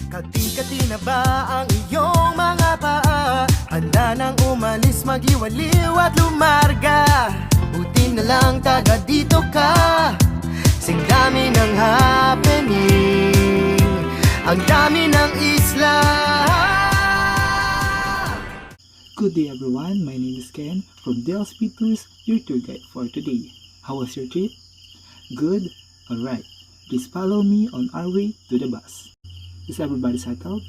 Kati-kati na ba ang iyong mga paa? Handa nang umalis, mag-iwaliw at lumarga. Buti na lang taga dito ka. Sing dami ng happening, ang dami ng isla. Good day everyone, my name is Ken from DLSP Tours, your tour guide for today. How was your trip? Good? Alright, please follow me on our way to the bus. Is everybody settled?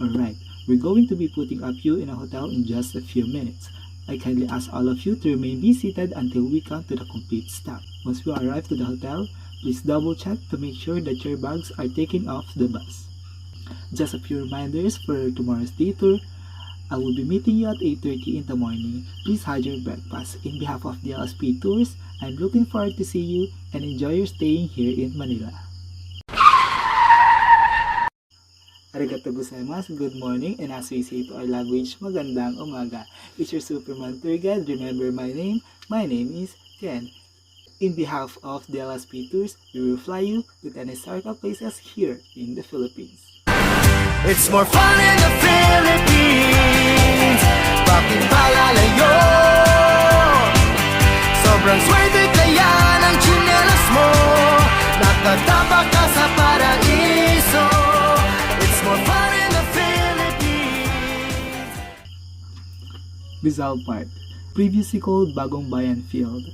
Alright, we're going to be putting up you in a hotel in just a few minutes. I kindly ask all of you to remain be seated until we come to the complete stop. Once we arrive to the hotel, please double check to make sure that your bags are taken off the bus. Just a few reminders for tomorrow's day tour. I will be meeting you at 8:30 in the morning. Please have your breakfast. In behalf of the LSP Tours, I'm looking forward to see you and enjoy your staying here in Manila. Arigato gozaimasu, good morning, and as we say to our language, magandang umaga. It's your Superman tour guide. Remember my name? My name is Ken. In behalf of the LSP Tours, we will fly you to 10 historical places here in the Philippines. It's more fun in the Philippines. Bakit palalayo? Sobrang swerte kaya ng tsinelas mo. Nakatapak ka sa paraiso. It's more fun in the Philippines. Rizal Park, previously called Bagong Bayan Field,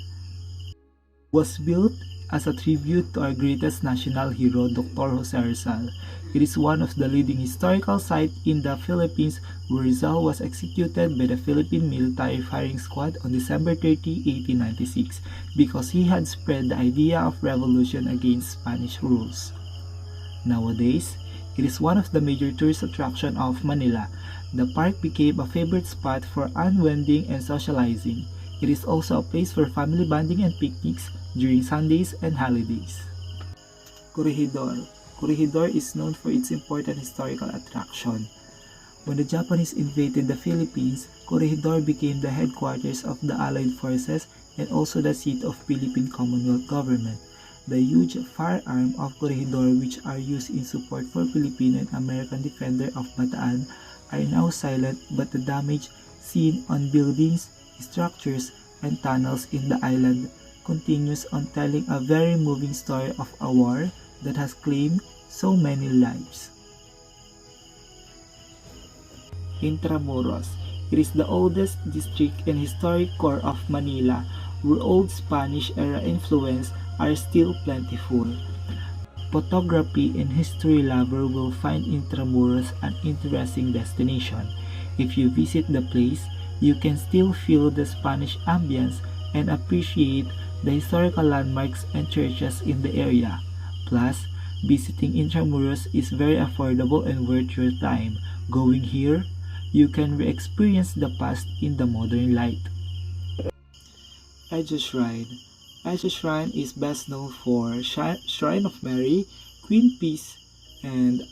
was built as a tribute to our greatest national hero, Dr. Jose Rizal. It is one of the leading historical sites in the Philippines where Rizal was executed by the Philippine Military Firing Squad on December 30, 1896 because he had spread the idea of revolution against Spanish rules. Nowadays, it is one of the major tourist attractions of Manila. The park became a favorite spot for unwinding and socializing. It is also a place for family bonding and picnics during Sundays and holidays. Corregidor. Corregidor is known for its important historical attraction. When the Japanese invaded the Philippines, Corregidor became the headquarters of the Allied forces and also the seat of Philippine Commonwealth government. The huge firearms of Corregidor, which are used in support for Filipino and American defender of Bataan, are now silent, but the damage seen on buildings, structures, and tunnels in the island continues on telling a very moving story of a war that has claimed so many lives. Intramuros. It is the oldest district and historic core of Manila, where old Spanish era influence are still plentiful. Photography and history lover will find Intramuros an interesting destination. If you visit the place, you can still feel the Spanish ambience and appreciate the historical landmarks and churches in the area. Plus, visiting Intramuros is very affordable and worth your time. Going here, you can re-experience the past in the modern light. Edsa Shrine. Edsa Shrine is best known for Shrine of Mary, Queen Peace, and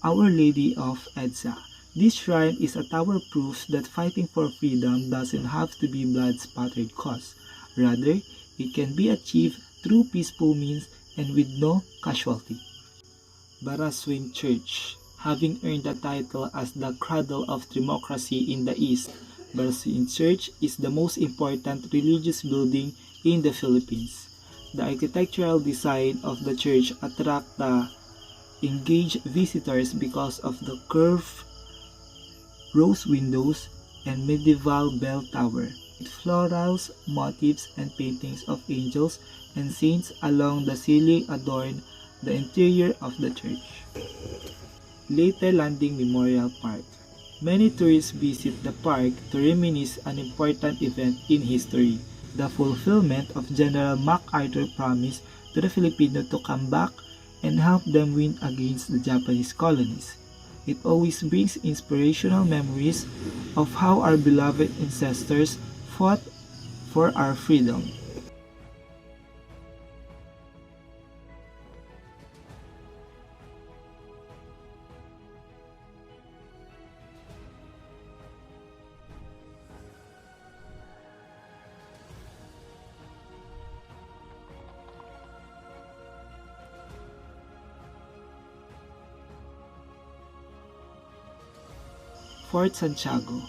Our Lady of Edsa. This shrine is a tower proof that fighting for freedom doesn't have to be blood-spattered cause. Rather, it can be achieved through peaceful means and with no casualty. Baraswing Church. Having earned the title as the cradle of democracy in the East, Baraswing Church is the most important religious building in the Philippines. The architectural design of the church attracts the engaged visitors because of the curved rose windows and medieval bell tower, with florals, motifs, and paintings of angels and saints along the ceiling adorn the interior of the church. Leyte Landing Memorial Park. Many tourists visit the park to reminisce an important event in history, the fulfillment of General MacArthur's promise to the Filipino to come back and help them win against the Japanese colonies. It always brings inspirational memories of how our beloved ancestors fought for our freedom. Fort Santiago.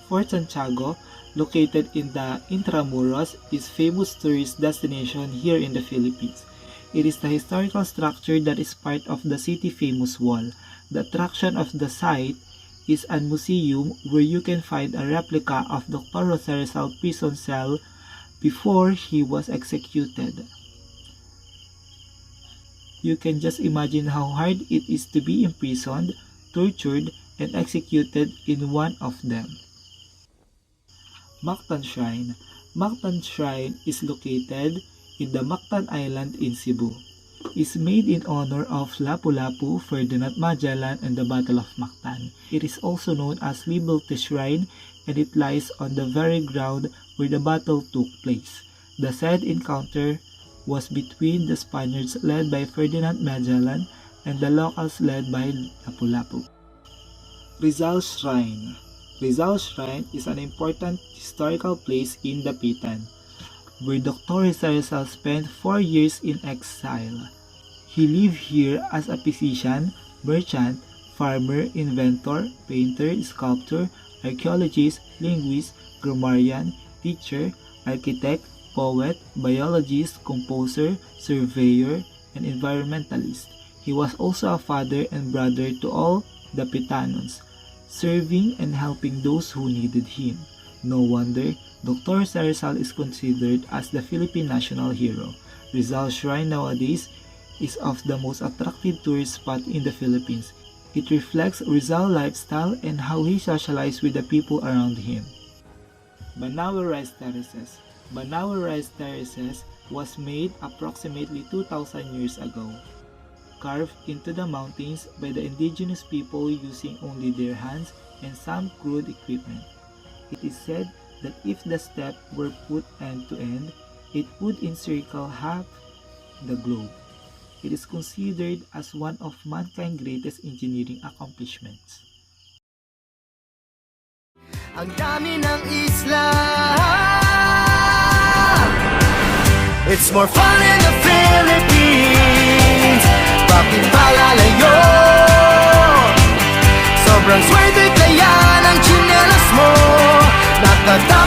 Fort Santiago, located in the Intramuros, is famous tourist destination here in the Philippines. It is the historical structure that is part of the city famous wall. The attraction of the site is a museum where you can find a replica of Dr. Rosario Rizal prison cell before he was executed. You can just imagine how hard it is to be imprisoned, tortured, and executed in one of them. Mactan Shrine. Mactan Shrine is located in the Mactan Island in Cebu. Is made in honor of Lapu-Lapu, Ferdinand Magellan, and the Battle of Mactan. It is also known as Liberty Shrine, and it lies on the very ground where the battle took place. The said encounter was between the Spaniards led by Ferdinand Magellan and the locals led by Lapu-Lapu. Rizal Shrine. Rizal Shrine is an important historical place in Dapitan, where Dr. Rizal spent 4 years in exile. He lived here as a physician, merchant, farmer, inventor, painter, sculptor, archaeologist, linguist, grammarian, teacher, architect, poet, biologist, composer, surveyor, and environmentalist. He was also a father and brother to all Dapitanons, serving and helping those who needed him. No wonder Dr. Rizal is considered as the Philippine national hero. Rizal Shrine nowadays is of the most attractive tourist spot in the Philippines. It reflects Rizal lifestyle and how he socialized with the people around him. Banawe Rice Terraces. Banawe Rice Terraces was made approximately 2,000 years ago, carved into the mountains by the indigenous people using only their hands and some crude equipment. It is said that if the step were put end to end, it would encircle half the globe. It is considered as one of mankind's greatest engineering accomplishments. Ang dami ng isla. It's more fun in the Philippines. Bakit ba lalayo? Sobrang swerte kaya ng tsinelas mo. Nakata